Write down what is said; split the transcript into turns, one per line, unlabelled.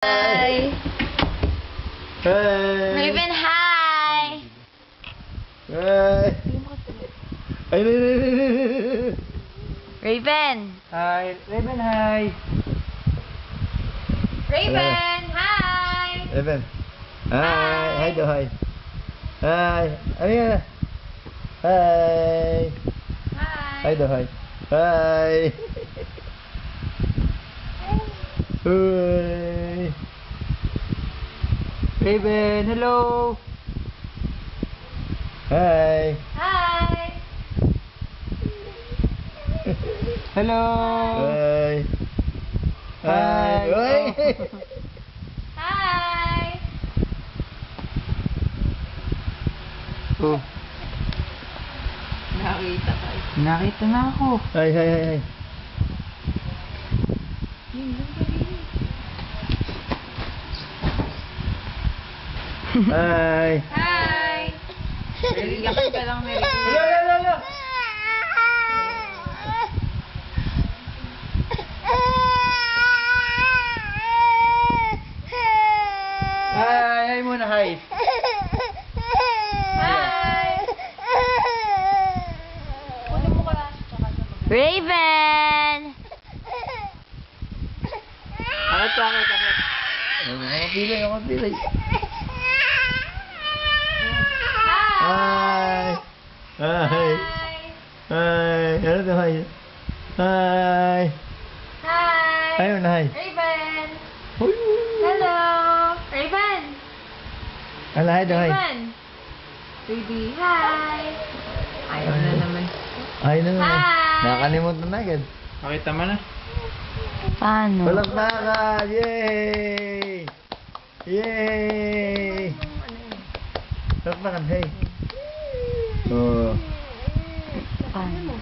Hi.
Hey.
Raven, hi.
Hey. Ay,
Raven.
Hi. Raven, hi.
Raven, hi.
Raven. Hi. Hi daw, hi. Hi. Ano yan? Hi.
Hi.
Hi daw, hi. Hi. Hi. Raven, hello. Hi.
Hi.
Hello. Hi. Hi. Hi.
Hi.
Oh.
Nakita ka.
Nakita na ako. Hi, hi, hi, hi. Hi.
Hi. Iyak ka lang, Mary.
Hello, hello, hello. Hi, hi muna, hi.
Hi. Raven.
Akit. Ako pilay. Hi. Hi. Hi. Ano to, hi? Hi.
Hi.
Hi muna, hi.
Raven.
Uy.
Hello. Raven.
Ano, hi daw, hi.
Raven. Baby, hi. Ayaw na naman.
Hi na naman.
Hi.
Nakakalimutan na agad.
Pakita mo na.
Paano?
Palakpakan! Yay! Yay! Palakpakan, hey. Oh.
Paano?